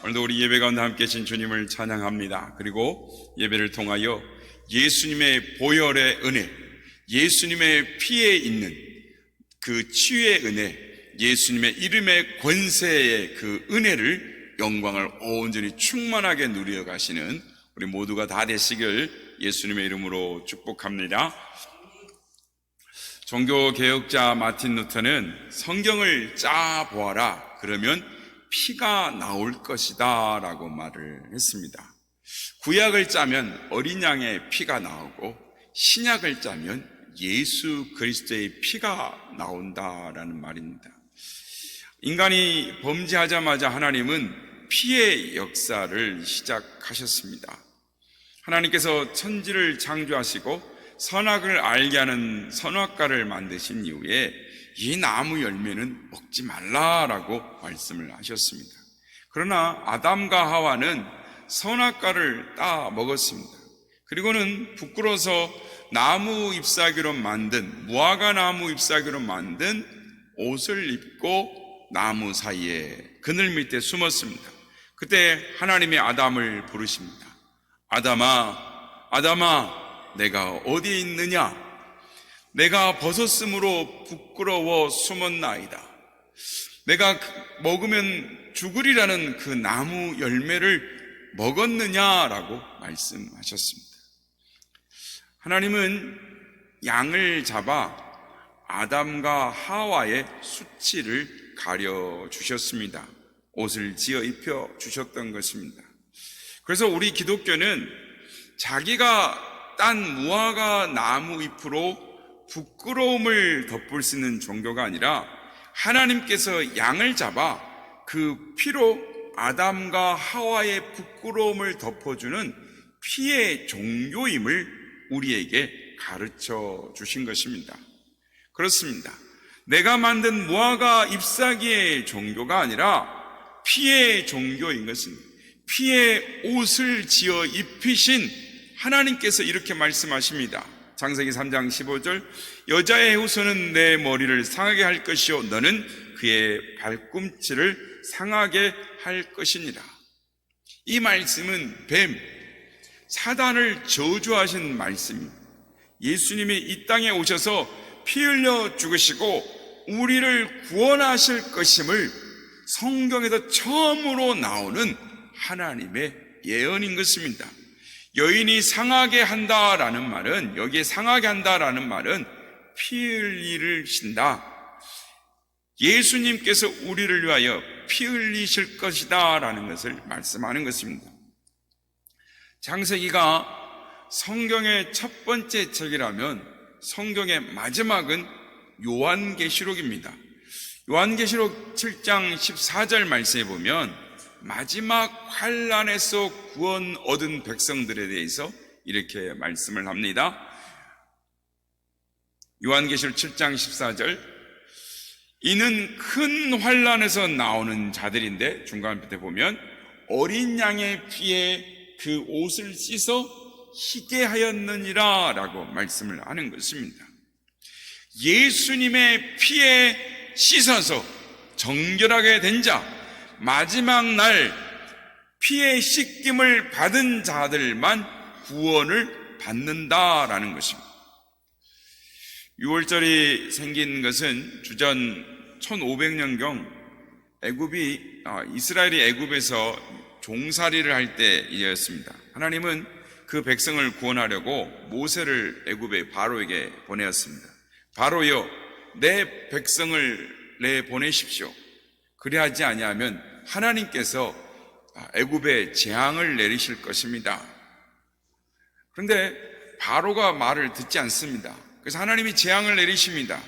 오늘도 우리 예배 가운데 함께 계신 주님을 찬양합니다. 그리고 예배를 통하여 예수님의 보혈의 은혜, 예수님의 피에 있는 그 치유의 은혜, 예수님의 이름의 권세의 그 은혜를, 영광을 온전히 충만하게 누려 가시는 우리 모두가 다 되시길 예수님의 이름으로 축복합니다. 종교개혁자 마틴 루터는 성경을 짜 보아라, 그러면 피가 나올 것이다 라고 말을 했습니다. 구약을 짜면 어린 양의 피가 나오고 신약을 짜면 예수 그리스도의 피가 나온다라는 말입니다. 인간이 범죄하자마자 하나님은 피의 역사를 시작하셨습니다. 하나님께서 천지를 창조하시고 선악을 알게 하는 선악과를 만드신 이후에 이 나무 열매는 먹지 말라라고 말씀을 하셨습니다. 그러나 아담과 하와는 선악과를 따 먹었습니다. 그리고는 부끄러워서 나무 잎사귀로 만든, 무화과 나무 잎사귀로 만든 옷을 입고 나무 사이에 그늘 밑에 숨었습니다. 그때 하나님이 아담을 부르십니다. 아담아, 아담아, 내가 어디에 있느냐? 내가 벗었으므로 부끄러워 숨었나이다. 내가 먹으면 죽으리라는 그 나무 열매를 먹었느냐라고 말씀하셨습니다. 하나님은 양을 잡아 아담과 하와의 수치를 가려주셨습니다. 옷을 지어 입혀 주셨던 것입니다. 그래서 우리 기독교는 자기가 딴 무화과 나무 잎으로 부끄러움을 덮을 수 있는 종교가 아니라 하나님께서 양을 잡아 그 피로 아담과 하와의 부끄러움을 덮어주는 피의 종교임을 우리에게 가르쳐 주신 것입니다. 그렇습니다. 내가 만든 무화과 잎사귀의 종교가 아니라 피의 종교인 것입니다. 피의 옷을 지어 입히신 하나님께서 이렇게 말씀하십니다. 창세기 3장 15절, 여자의 후손은 내 머리를 상하게 할 것이요 너는 그의 발꿈치를 상하게 할 것이니라. 이 말씀은 뱀, 사단을 저주하신 말씀입니다. 예수님이 이 땅에 오셔서 피 흘려 죽으시고 우리를 구원하실 것임을 성경에서 처음으로 나오는 하나님의 예언인 것입니다. 여인이 상하게 한다라는 말은, 여기에 상하게 한다라는 말은 피 흘리신다. 예수님께서 우리를 위하여 피 흘리실 것이다 라는 것을 말씀하는 것입니다. 창세기가 성경의 첫 번째 책이라면 성경의 마지막은 요한계시록입니다. 요한계시록 7장 14절 말씀에 보면 마지막 환난에서 구원 얻은 백성들에 대해서 이렇게 말씀을 합니다. 요한계시록 7장 14절, 이는 큰 환난에서 나오는 자들인데, 중간 끝에 보면 어린 양의 피에 그 옷을 씻어 희게 하였느니라 라고 말씀을 하는 것입니다. 예수님의 피에 씻어서 정결하게 된 자, 마지막 날 피의 씻김을 받은 자들만 구원을 받는다라는 것입니다. 6월절이 생긴 것은 주전 1500년경 이스라엘이 애굽에서 종살이를 할 때이었습니다. 하나님은 그 백성을 구원하려고 모세를 애굽의 바로에게 보내었습니다. 바로여, 내 백성을 내보내십시오. 그리하지 아니하면 하나님께서 애굽에 재앙을 내리실 것입니다. 그런데 바로가 말을 듣지 않습니다. 그래서 하나님이 재앙을 내리십니다.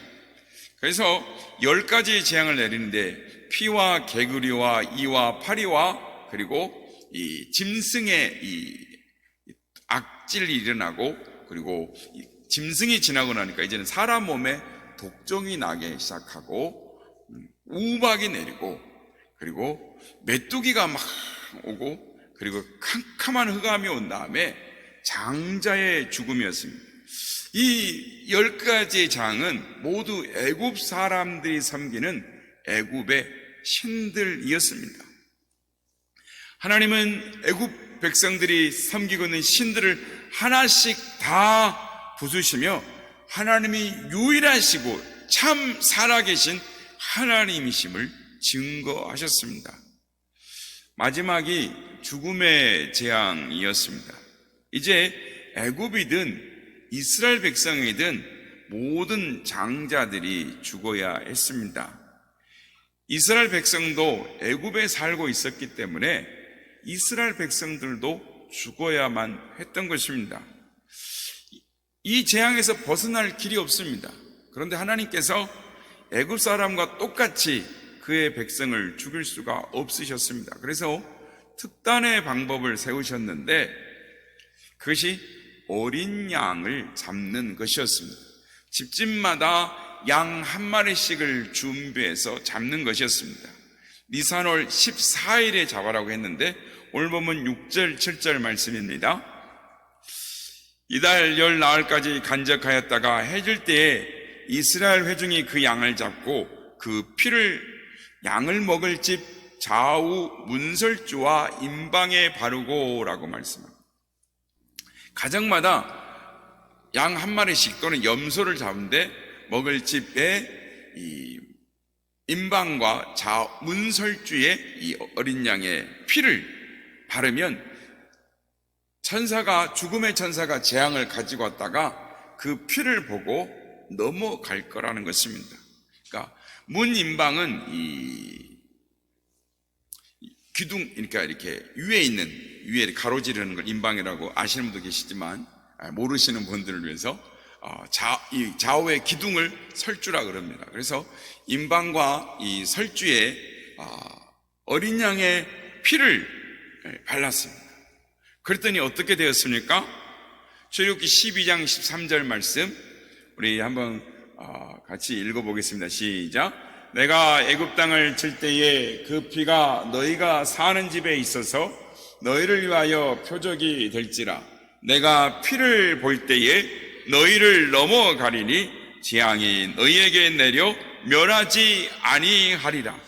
그래서 10가지의 재앙을 내리는데 피와 개구리와 이와 파리와 그리고 이 짐승의 이 악질이 일어나고, 그리고 짐승이 지나고 나니까 이제는 사람 몸에 독종이 나기 시작하고 우박이 내리고, 그리고 메뚜기가 막 오고, 그리고 캄캄한 흑암이 온 다음에 장자의 죽음이었습니다. 이 10가지의 장은 모두 애굽 사람들이 섬기는 애굽의 신들이었습니다. 하나님은 애굽 백성들이 섬기고 있는 신들을 하나씩 다 부수시며 하나님이 유일하시고 참 살아계신 하나님이심을 증거하셨습니다. 마지막이 죽음의 재앙이었습니다. 이제 애굽이든 이스라엘 백성이든 모든 장자들이 죽어야 했습니다. 이스라엘 백성도 애굽에 살고 있었기 때문에 이스라엘 백성들도 죽어야만 했던 것입니다. 이 재앙에서 벗어날 길이 없습니다. 그런데 하나님께서 애굽 사람과 똑같이 그의 백성을 죽일 수가 없으셨습니다. 그래서 특단의 방법을 세우셨는데 그것이 어린 양을 잡는 것이었습니다. 집집마다 양 한 마리씩을 준비해서 잡는 것이었습니다. 니산월 14일에 잡아라고 했는데 오늘 보면 6절 7절 말씀입니다. 이달 열 나흘까지 간적하였다가 해질 때에 이스라엘 회중이 그 양을 잡고 그 피를 양을 먹을 집 좌우 문설주와 임방에 바르고 라고 말씀합니다. 가정마다 양 한 마리씩 또는 염소를 잡는데 먹을 집에 이 임방과 문설주에 이 어린 양의 피를 바르면 죽음의 천사가 재앙을 가지고 왔다가 그 피를 보고 넘어갈 거라는 것입니다. 그러니까 문임방은 이 기둥, 그러니까 이렇게 위에 가로지르는 걸 임방이라고 아시는 분도 계시지만 모르시는 분들을 위해서 좌우의 기둥을 설주라 그럽니다. 그래서 임방과 이 설주에 어린 양의 피를 발랐습니다. 그랬더니 어떻게 되었습니까? 출애굽기 12장 13절 말씀 우리 한번 같이 읽어보겠습니다. 시작. 내가 애굽 땅을 칠 때에 그 피가 너희가 사는 집에 있어서 너희를 위하여 표적이 될지라. 내가 피를 볼 때에 너희를 넘어가리니 재앙이 너희에게 내려 멸하지 아니하리라.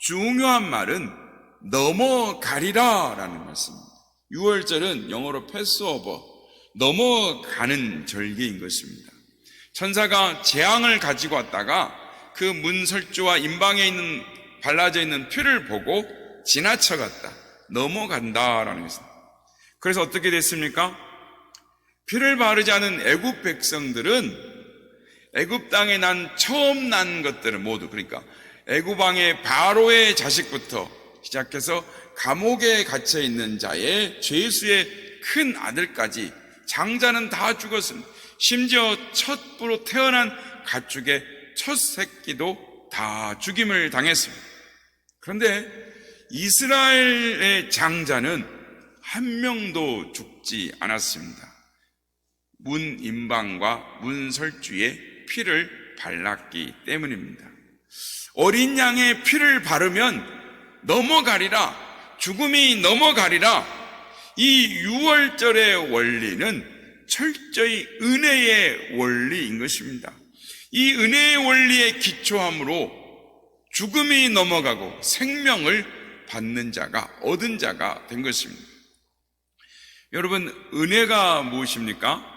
중요한 말은 넘어가리라 라는 말씀입니다. 6월절은 영어로 패스오버, 넘어가는 절기인 것입니다. 천사가 재앙을 가지고 왔다가 그 문설주와 임방에 발라져 있는 피를 보고 지나쳐갔다, 넘어간다라는 것입니다. 그래서 어떻게 됐습니까? 피를 바르지 않은 애굽 백성들은 애굽 땅에 처음 난 것들은 모두, 그러니까 애굽 왕의 바로의 자식부터 시작해서 감옥에 갇혀 있는 자의 죄수의 큰 아들까지 장자는 다 죽었습니다. 심지어 첫부로 태어난 가축의 첫 새끼도 다 죽임을 당했습니다. 그런데 이스라엘의 장자는 한 명도 죽지 않았습니다. 문임방과 문설주의 피를 발랐기 때문입니다. 어린 양의 피를 바르면 넘어가리라, 죽음이 넘어가리라. 이 6월절의 원리는 철저히 은혜의 원리인 것입니다. 이 은혜의 원리에 기초함으로 죽음이 넘어가고 생명을 받는 자가, 얻은 자가 된 것입니다. 여러분, 은혜가 무엇입니까?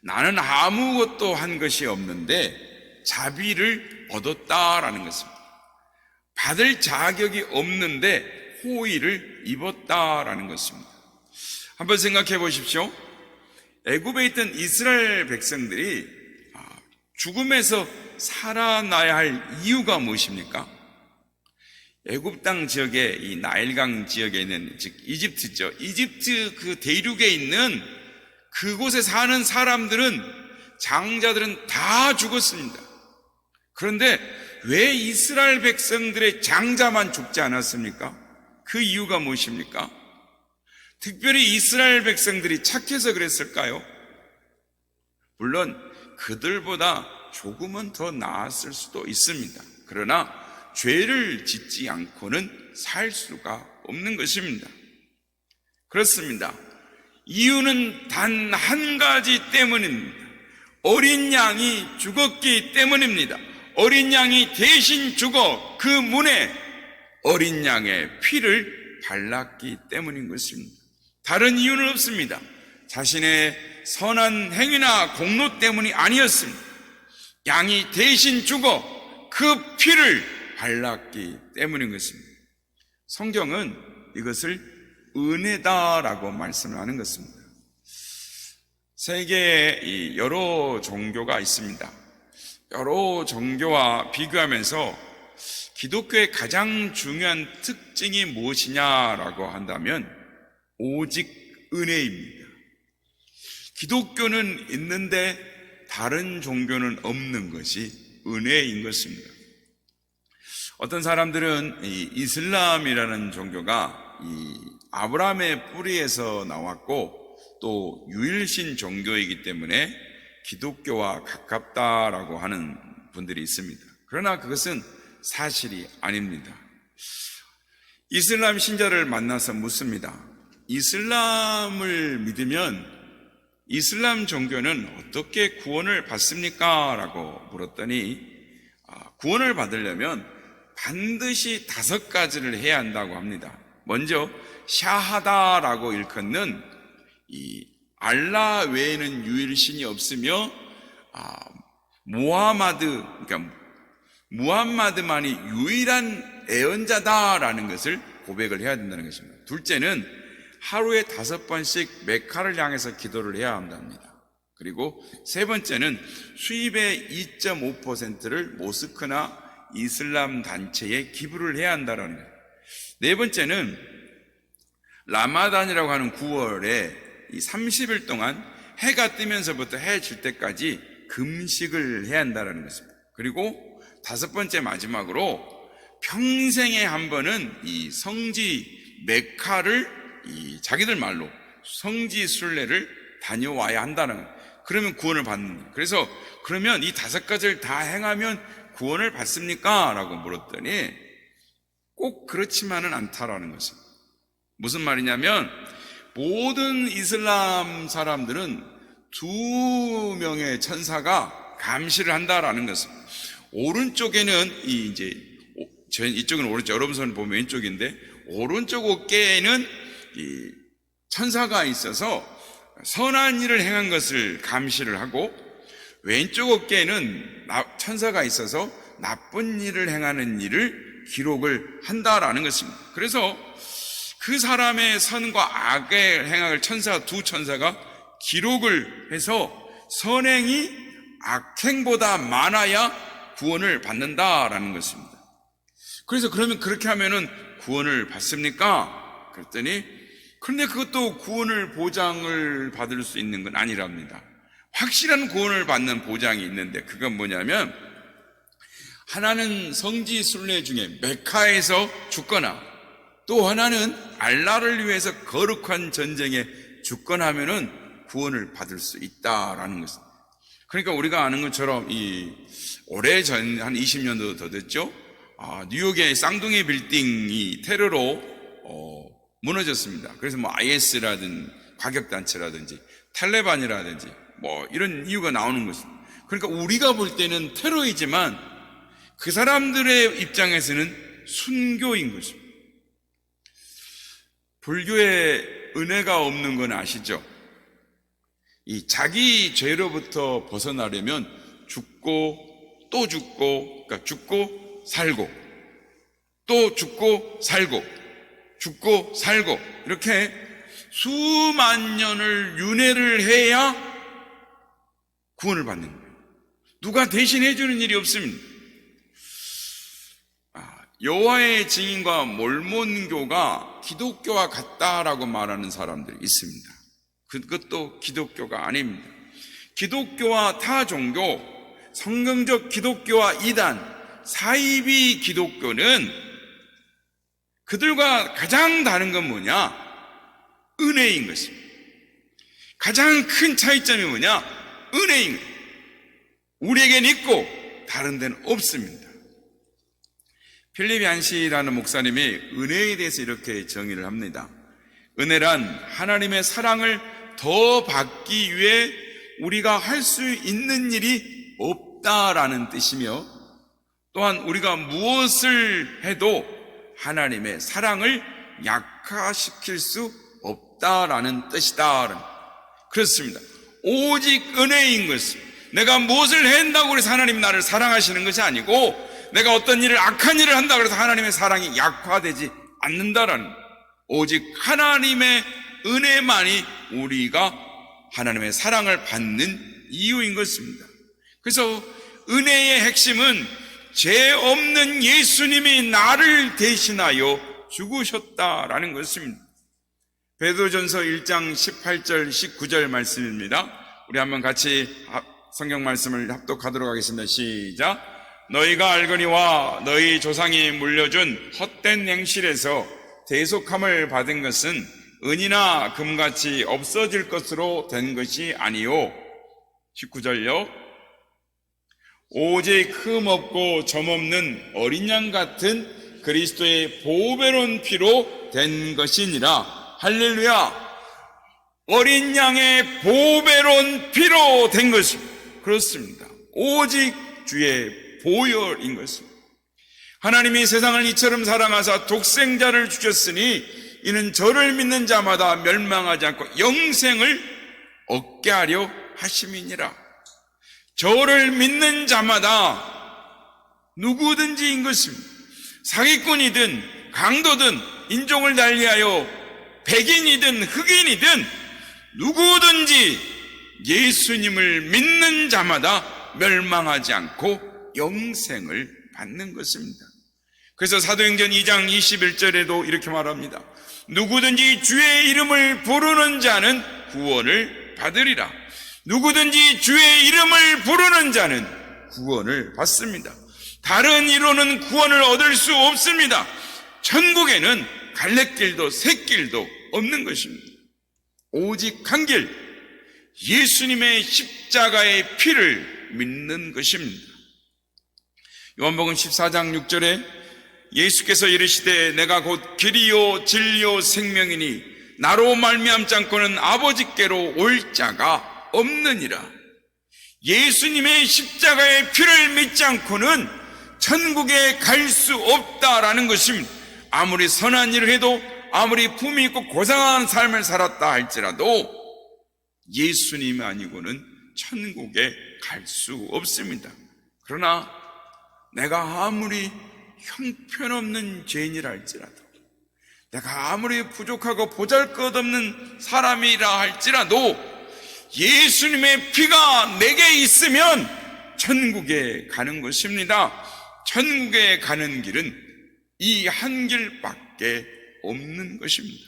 나는 아무것도 한 것이 없는데 자비를 얻었다라는 것입니다. 받을 자격이 없는데 호의를 입었다라는 것입니다. 한번 생각해 보십시오. 애굽에 있던 이스라엘 백성들이 죽음에서 살아나야 할 이유가 무엇입니까? 애굽 땅 지역에, 이 나일강 지역에 있는, 즉 이집트죠. 이집트 그 대륙에 있는 그곳에 사는 사람들은, 장자들은 다 죽었습니다. 그런데 왜 이스라엘 백성들의 장자만 죽지 않았습니까? 그 이유가 무엇입니까? 특별히 이스라엘 백성들이 착해서 그랬을까요? 물론 그들보다 조금은 더 나았을 수도 있습니다. 그러나 죄를 짓지 않고는 살 수가 없는 것입니다. 그렇습니다. 이유는 단 한 가지 때문입니다. 어린 양이 죽었기 때문입니다. 어린 양이 대신 죽어 그 문에 어린 양의 피를 발랐기 때문인 것입니다. 다른 이유는 없습니다. 자신의 선한 행위나 공로 때문이 아니었습니다. 양이 대신 죽어 그 피를 발랐기 때문인 것입니다. 성경은 이것을 은혜다라고 말씀을 하는 것입니다. 세계에 여러 종교가 있습니다. 여러 종교와 비교하면서 기독교의 가장 중요한 특징이 무엇이냐라고 한다면 오직 은혜입니다. 기독교는 있는데 다른 종교는 없는 것이 은혜인 것입니다. 어떤 사람들은 이 이슬람이라는 종교가 이 아브라함의 뿌리에서 나왔고 또 유일신 종교이기 때문에 기독교와 가깝다라고 하는 분들이 있습니다. 그러나 그것은 사실이 아닙니다. 이슬람 신자를 만나서 묻습니다. 이슬람을 믿으면 이슬람 종교는 어떻게 구원을 받습니까? 라고 물었더니 구원을 받으려면 반드시 5가지를 해야 한다고 합니다. 먼저 샤하다라고 일컫는 이 알라 외에는 유일신이 없으며 무함마드만이 유일한 애언자다라는 것을 고백을 해야 된다는 것입니다. 둘째는 하루에 5번씩 메카를 향해서 기도를 해야 한답니다. 그리고 세 번째는 수입의 2.5%를 모스크나 이슬람 단체에 기부를 해야 한다는 거예요. 네 번째는 라마단이라고 하는 9월에 이 30일 동안 해가 뜨면서부터 해 질 때까지 금식을 해야 한다는 것입니다. 그리고 5번째 마지막으로 평생에 한 번은 이 성지 메카를 이 자기들 말로 성지 순례를 다녀와야 한다는 거예요. 그러면 구원을 받는 거예요. 그래서 그러면 이 5가지를 다 행하면 구원을 받습니까? 라고 물었더니 꼭 그렇지만은 않다라는 것입니다. 무슨 말이냐면 모든 이슬람 사람들은 2명의 천사가 감시를 한다라는 것입니다. 오른쪽에는 이쪽은 오른쪽, 여러분 손 보면 왼쪽인데 오른쪽 어깨에는 이 천사가 있어서 선한 일을 행한 것을 감시를 하고 왼쪽 어깨에는 천사가 있어서 나쁜 일을 행하는 일을 기록을 한다라는 것입니다. 그래서 그 사람의 선과 악의 행악을 두 천사가 기록을 해서 선행이 악행보다 많아야 구원을 받는다라는 것입니다. 그래서 그러면 그렇게 하면은 구원을 받습니까? 그랬더니 그런데 그것도 구원을 보장을 받을 수 있는 건 아니랍니다. 확실한 구원을 받는 보장이 있는데 그건 뭐냐면 하나는 성지 순례 중에 메카에서 죽거나 또 하나는 알라를 위해서 거룩한 전쟁에 죽거나 하면은 구원을 받을 수 있다라는 것입니다. 그러니까 우리가 아는 것처럼 오래전 한 20년도 더 됐죠. 뉴욕의 쌍둥이 빌딩이 테러로 무너졌습니다. 그래서 IS라든지 과격단체라든지 탈레반이라든지 이런 이유가 나오는 것입니다. 그러니까 우리가 볼 때는 테러이지만 그 사람들의 입장에서는 순교인 것입니다. 불교에 은혜가 없는 건 아시죠? 이 자기 죄로부터 벗어나려면 죽고 또 죽고, 그러니까 죽고 살고 또 죽고 살고 죽고 살고 이렇게 수만 년을 윤회를 해야 구원을 받는 거예요. 누가 대신해 주는 일이 없습니다. 여호와의 증인과 몰몬교가 기독교와 같다라고 말하는 사람들이 있습니다. 그것도 기독교가 아닙니다. 기독교와 타 종교, 성경적 기독교와 이단, 사이비 기독교는 그들과 가장 다른 건 뭐냐? 은혜인 것입니다. 가장 큰 차이점이 뭐냐? 은혜인 거예요. 우리에겐 있고 다른 데는 없습니다. 필립 얀시라는 목사님이 은혜에 대해서 이렇게 정의를 합니다. 은혜란 하나님의 사랑을 더 받기 위해 우리가 할 수 있는 일이 없다라는 뜻이며 또한 우리가 무엇을 해도 하나님의 사랑을 약화시킬 수 없다라는 뜻이다. 그렇습니다. 오직 은혜인 것입니다. 내가 무엇을 한다고 해서 하나님이 나를 사랑하시는 것이 아니고, 내가 어떤 일을, 악한 일을 한다고 해서 하나님의 사랑이 약화되지 않는다라는, 오직 하나님의 은혜만이 우리가 하나님의 사랑을 받는 이유인 것입니다. 그래서 은혜의 핵심은 죄 없는 예수님이 나를 대신하여 죽으셨다라는 것입니다. 베드로전서 1장 18절 19절 말씀입니다. 우리 한번 같이 성경 말씀을 합독하도록 하겠습니다. 시작. 너희가 알거니와 너희 조상이 물려준 헛된 행실에서 대속함을 받은 것은 은이나 금같이 없어질 것으로 된 것이 아니요. 19절요. 오직 흠없고 점없는 어린 양 같은 그리스도의 보배로운 피로 된 것이니라. 할렐루야. 어린 양의 보배로운 피로 된 것입니다. 그렇습니다. 오직 주의 보혈인 것입니다. 하나님이 세상을 이처럼 사랑하사 독생자를 주셨으니 이는 저를 믿는 자마다 멸망하지 않고 영생을 얻게 하려 하심이니라. 저를 믿는 자마다 누구든지인 것입니다. 사기꾼이든 강도든 인종을 달리하여 백인이든 흑인이든 누구든지 예수님을 믿는 자마다 멸망하지 않고 영생을 받는 것입니다. 그래서 사도행전 2장 21절에도 이렇게 말합니다. 누구든지 주의 이름을 부르는 자는 구원을 받으리라. 누구든지 주의 이름을 부르는 자는 구원을 받습니다. 다른 이로는 구원을 얻을 수 없습니다. 천국에는 갈래길도 샛길도 없는 것입니다. 오직 한 길, 예수님의 십자가의 피를 믿는 것입니다. 요한복음 14장 6절에 예수께서 이르시되 내가 곧 길이요 진리요 생명이니 나로 말미암지 않고는 아버지께로 올 자가 없느니라. 예수님의 십자가의 피를 믿지 않고는 천국에 갈 수 없다라는 것입니다. 아무리 선한 일을 해도, 아무리 품이 있고 고상한 삶을 살았다 할지라도 예수님 아니고는 천국에 갈 수 없습니다. 그러나 내가 아무리 형편없는 죄인이라 할지라도, 내가 아무리 부족하고 보잘것없는 사람이라 할지라도 예수님의 피가 내게 있으면 천국에 가는 것입니다. 천국에 가는 길은 이 한 길밖에 없는 것입니다.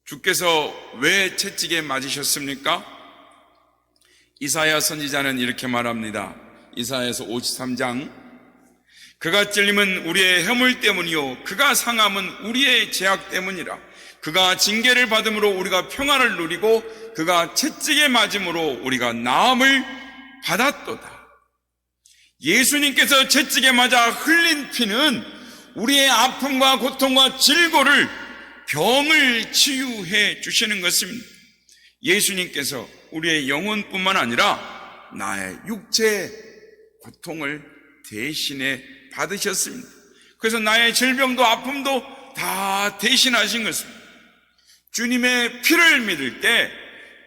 주께서 왜 채찍에 맞으셨습니까? 이사야 선지자는 이렇게 말합니다. 이사야서 53장, 그가 찔림은 우리의 허물 때문이요 그가 상함은 우리의 죄악 때문이라. 그가 징계를 받음으로 우리가 평안을 누리고 그가 채찍에 맞음으로 우리가 나음을 받았도다. 예수님께서 채찍에 맞아 흘린 피는 우리의 아픔과 고통과 질고를, 병을 치유해 주시는 것입니다. 예수님께서 우리의 영혼뿐만 아니라 나의 육체의 고통을 대신에 받으셨습니다. 그래서 나의 질병도 아픔도 다 대신하신 것입니다. 주님의 피를 믿을 때,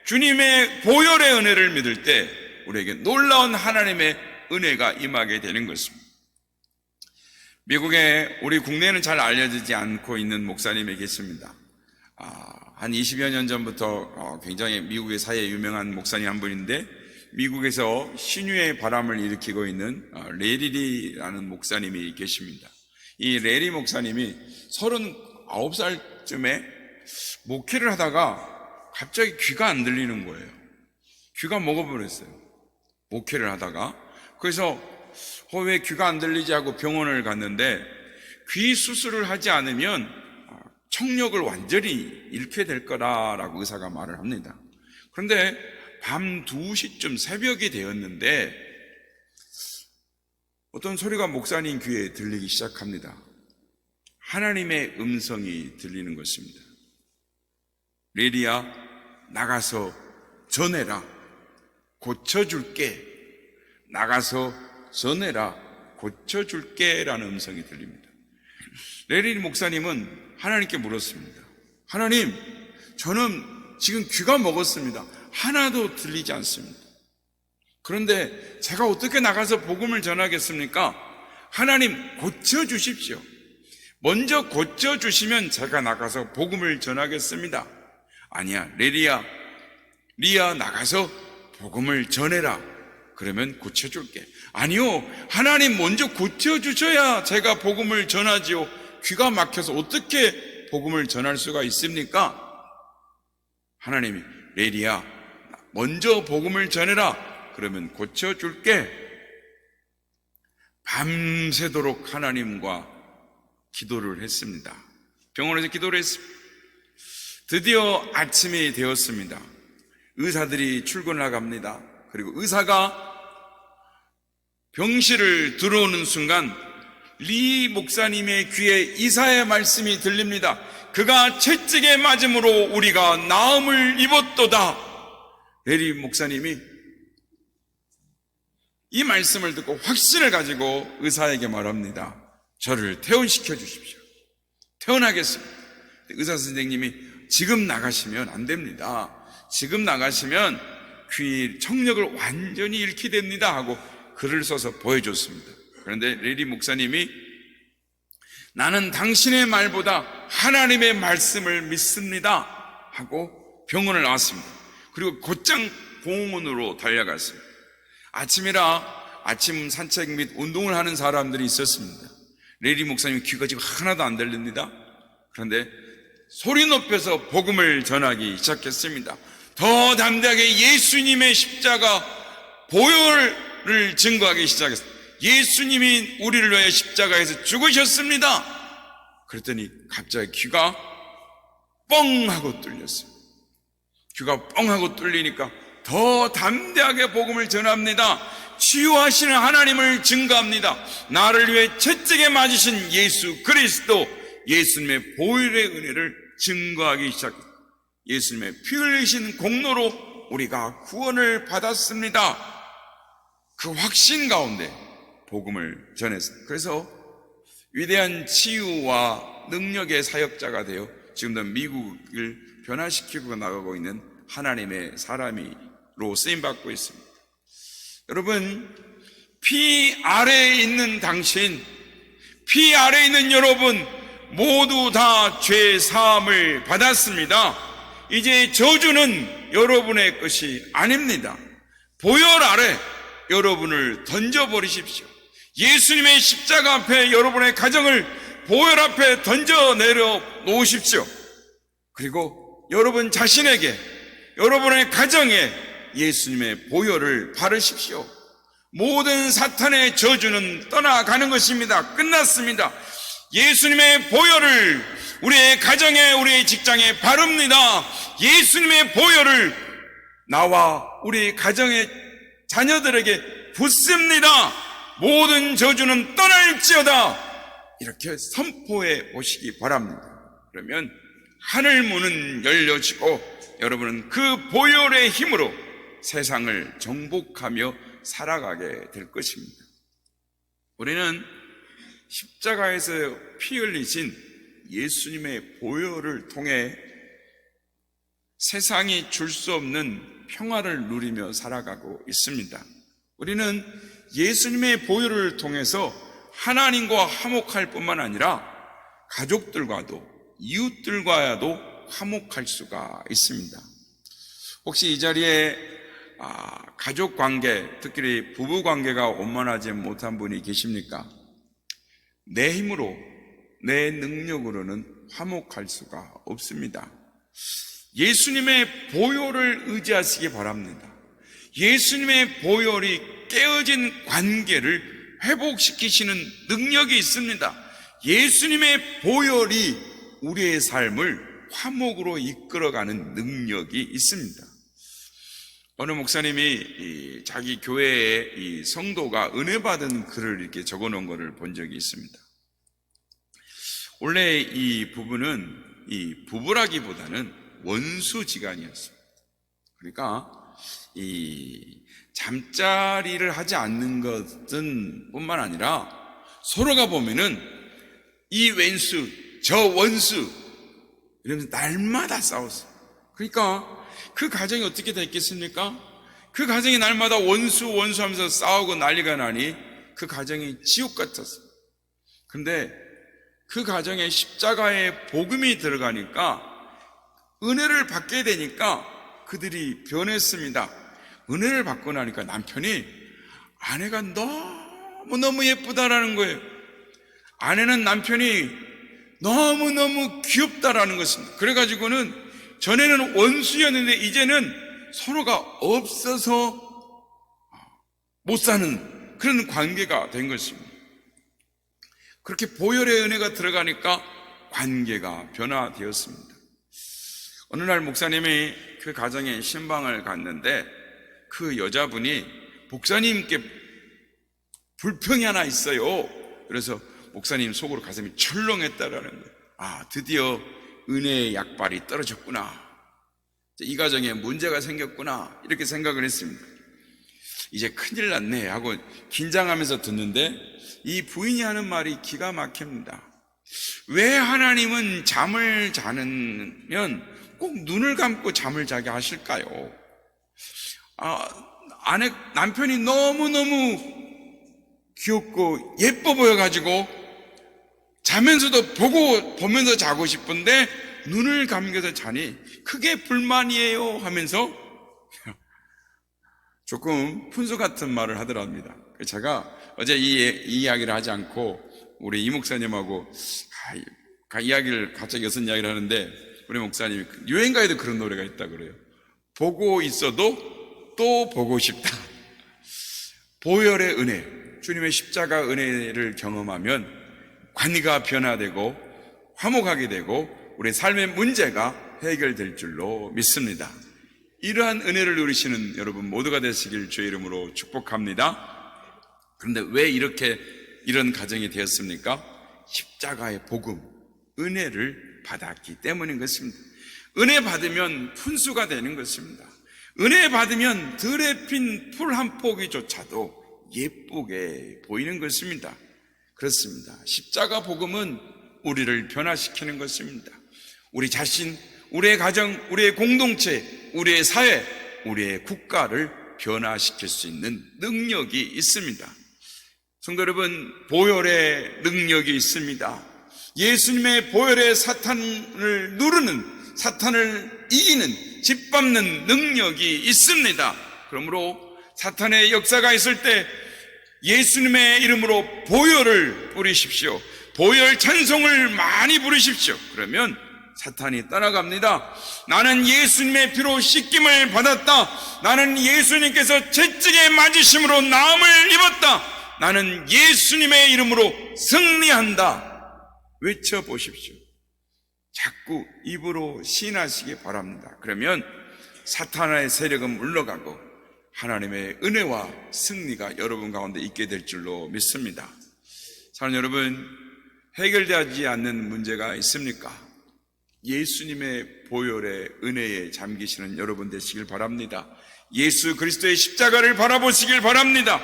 주님의 보혈의 은혜를 믿을 때 우리에게 놀라운 하나님의 은혜가 임하게 되는 것입니다. 미국에, 우리 국내에는 잘 알려지지 않고 있는 목사님이 계십니다. 한 20여 년 전부터 굉장히 미국의 사회에 유명한 목사님 한 분인데, 미국에서 신유의 바람을 일으키고 있는 레리리라는 목사님이 계십니다. 이 레리 목사님이 39살쯤에 목회를 하다가 갑자기 귀가 안 들리는 거예요. 귀가 먹어버렸어요. 목회를 하다가. 그래서 왜 귀가 안 들리지 하고 병원을 갔는데, 귀 수술을 하지 않으면 청력을 완전히 잃게 될 거라고 의사가 말을 합니다. 그런데 밤 2시쯤 새벽이 되었는데 어떤 소리가 목사님 귀에 들리기 시작합니다. 하나님의 음성이 들리는 것입니다. 레리야, 나가서 전해라. 고쳐줄게. 나가서 전해라. 고쳐줄게 라는 음성이 들립니다. 레리 목사님은 하나님께 물었습니다. 하나님, 저는 지금 귀가 먹었습니다. 하나도 들리지 않습니다. 그런데 제가 어떻게 나가서 복음을 전하겠습니까? 하나님, 고쳐주십시오. 먼저 고쳐주시면 제가 나가서 복음을 전하겠습니다. 아니야, 리아 나가서 복음을 전해라. 그러면 고쳐줄게. 아니요, 하나님 먼저 고쳐주셔야 제가 복음을 전하지요. 귀가 막혀서 어떻게 복음을 전할 수가 있습니까? 하나님이, 레리야, 먼저 복음을 전해라. 그러면 고쳐줄게. 밤새도록 하나님과 기도를 했습니다. 병원에서 기도를 했습니다. 드디어 아침이 되었습니다. 의사들이 출근을 갑니다. 그리고 의사가 병실을 들어오는 순간 리 목사님의 귀에 이사의 말씀이 들립니다. 그가 채찍에 맞음으로 우리가 나음을 입었도다. 레리 목사님이 이 말씀을 듣고 확신을 가지고 의사에게 말합니다. 저를 퇴원시켜 주십시오. 퇴원하겠습니다. 의사 선생님이 지금 나가시면 안 됩니다. 지금 나가시면 귀 청력을 완전히 잃게 됩니다 하고 글을 써서 보여줬습니다. 그런데 레리 목사님이 나는 당신의 말보다 하나님의 말씀을 믿습니다 하고 병원을 나왔습니다. 그리고 곧장 공원으로 달려갔습니다. 아침이라 아침 산책 및 운동을 하는 사람들이 있었습니다. 레리 목사님 귀가 지금 하나도 안 들립니다. 그런데 소리 높여서 복음을 전하기 시작했습니다. 더 담대하게 예수님의 십자가 보혈을 증거하기 시작했습니다. 예수님이 우리를 위해 십자가에서 죽으셨습니다. 그랬더니 갑자기 귀가 뻥 하고 뚫렸어요. 귀가 뻥 하고 뚫리니까 더 담대하게 복음을 전합니다. 치유하시는 하나님을 증거합니다. 나를 위해 채찍에 맞으신 예수 그리스도, 예수님의 보혈의 은혜를 증거하기 시작했습니다. 예수님의 피 흘리신 공로로 우리가 구원을 받았습니다. 그 확신 가운데 복음을 전했습니다. 그래서 위대한 치유와 능력의 사역자가 되어 지금도 미국을 변화시키고 나가고 있는 하나님의 사람으로 쓰임받고 있습니다. 여러분, 피 아래에 있는 당신, 피 아래에 있는 여러분 모두 다 죄 사함을 받았습니다. 이제 저주는 여러분의 것이 아닙니다. 보혈 아래 여러분을 던져버리십시오. 예수님의 십자가 앞에 여러분의 가정을 보혈 앞에 던져 내려 놓으십시오. 그리고 여러분 자신에게, 여러분의 가정에 예수님의 보혈을 바르십시오. 모든 사탄의 저주는 떠나가는 것입니다. 끝났습니다. 예수님의 보혈을 우리의 가정에, 우리의 직장에 바릅니다. 예수님의 보혈을 나와 우리 가정의 자녀들에게 붓습니다. 모든 저주는 떠날지어다. 이렇게 선포해 보시기 바랍니다. 그러면 하늘 문은 열려지고 여러분은 그 보혈의 힘으로 세상을 정복하며 살아가게 될 것입니다. 우리는 십자가에서 피 흘리신 예수님의 보혈을 통해 세상이 줄 수 없는 평화를 누리며 살아가고 있습니다. 우리는 예수님의 보혈을 통해서 하나님과 화목할 뿐만 아니라 가족들과도 이웃들과도 화목할 수가 있습니다. 혹시 이 자리에 가족 관계, 특히 부부 관계가 원만하지 못한 분이 계십니까? 내 힘으로, 내 능력으로는 화목할 수가 없습니다. 예수님의 보혈을 의지하시기 바랍니다. 예수님의 보혈이 깨어진 관계를 회복시키시는 능력이 있습니다. 예수님의 보혈이 우리의 삶을 화목으로 이끌어가는 능력이 있습니다. 어느 목사님이 자기 교회에 이 성도가 은혜 받은 글을 이렇게 적어 놓은 것을 본 적이 있습니다. 원래 이 부부는 이 부부라기보다는 원수지간이었습니다. 그러니까 이 잠자리를 하지 않는 것은 뿐만 아니라 서로가 보면은 이 왼수, 저 원수, 이러면서 날마다 싸웠어요. 그러니까 그 가정이 어떻게 됐겠습니까? 그 가정이 날마다 원수 하면서 싸우고 난리가 나니 그 가정이 지옥 같았어요. 그런데 그 가정에 십자가의 복음이 들어가니까, 은혜를 받게 되니까 그들이 변했습니다. 은혜를 받고 나니까 남편이 아내가 너무너무 예쁘다라는 거예요. 아내는 남편이 너무너무 귀엽다라는 것입니다. 그래가지고는 전에는 원수였는데 이제는 서로가 없어서 못 사는 그런 관계가 된 것입니다. 그렇게 보혈의 은혜가 들어가니까 관계가 변화되었습니다. 어느 날 목사님이 그 가정에 신방을 갔는데 그 여자분이 목사님께 불평이 하나 있어요. 그래서 목사님 속으로 가슴이 철렁했다라는 거예요. 아, 드디어 은혜의 약발이 떨어졌구나. 이 가정에 문제가 생겼구나. 이렇게 생각을 했습니다. 이제 큰일 났네 하고 긴장하면서 듣는데 이 부인이 하는 말이 기가 막힙니다. 왜 하나님은 잠을 자면 꼭 눈을 감고 잠을 자게 하실까요? 남편이 너무너무 귀엽고 예뻐 보여가지고 자면서도 보면서 자고 싶은데 눈을 감겨서 자니 그게 불만이에요 하면서 조금 푼수 같은 말을 하더랍니다. 제가 어제 이 이야기를 하지 않고 우리 이 목사님하고 이야기를 갑자기 여섯 이야기를 하는데 우리 목사님이 유행가에도 그런 노래가 있다 그래요. 보고 있어도 또 보고 싶다. 보혈의 은혜, 주님의 십자가 은혜를 경험하면 관계가 변화되고 화목하게 되고 우리 삶의 문제가 해결될 줄로 믿습니다. 이러한 은혜를 누리시는 여러분 모두가 되시길 주의 이름으로 축복합니다. 그런데 왜 이런 가정이 되었습니까? 십자가의 복음, 은혜를 받았기 때문인 것입니다. 은혜 받으면 fun수가 되는 것입니다. 은혜 받으면 들에 핀 풀 한 포기조차도 예쁘게 보이는 것입니다. 그렇습니다. 십자가 복음은 우리를 변화시키는 것입니다. 우리 자신, 우리의 가정, 우리의 공동체, 우리의 사회, 우리의 국가를 변화시킬 수 있는 능력이 있습니다. 성도 여러분, 보혈의 능력이 있습니다. 예수님의 보혈의 사탄을 누르는, 사탄을 이기는, 짓밟는 능력이 있습니다. 그러므로 사탄의 역사가 있을 때 예수님의 이름으로 보혈을 부르십시오. 보혈 찬송을 많이 부르십시오. 그러면 사탄이 떠나갑니다. 나는 예수님의 피로 씻김을 받았다. 나는 예수님께서 채찍에 맞으심으로 나음을 입었다. 나는 예수님의 이름으로 승리한다. 외쳐보십시오. 자꾸 입으로 시인하시기 바랍니다. 그러면 사탄의 세력은 물러가고 하나님의 은혜와 승리가 여러분 가운데 있게 될 줄로 믿습니다. 사랑하는 여러분, 해결되지 않는 문제가 있습니까? 예수님의 보혈의 은혜에 잠기시는 여러분 되시길 바랍니다. 예수 그리스도의 십자가를 바라보시길 바랍니다.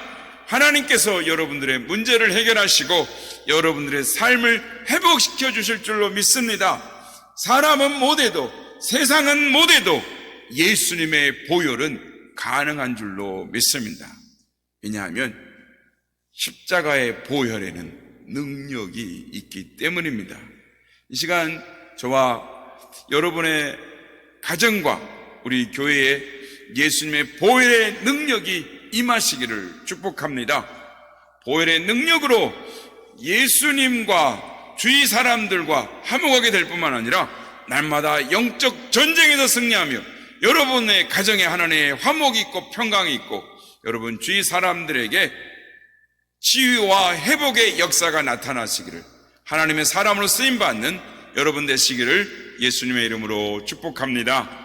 하나님께서 여러분들의 문제를 해결하시고 여러분들의 삶을 회복시켜 주실 줄로 믿습니다. 사람은 못해도, 세상은 못해도 예수님의 보혈은 가능한 줄로 믿습니다. 왜냐하면 십자가의 보혈에는 능력이 있기 때문입니다. 이 시간 저와 여러분의 가정과 우리 교회에 예수님의 보혈의 능력이 임하시기를 축복합니다. 보혈의 능력으로 예수님과 주위 사람들과 화목하게 될 뿐만 아니라 날마다 영적 전쟁에서 승리하며 여러분의 가정에 하나님의 화목이 있고 평강이 있고 여러분 주위 사람들에게 치유와 회복의 역사가 나타나시기를, 하나님의 사람으로 쓰임받는 여러분 되시기를 예수님의 이름으로 축복합니다.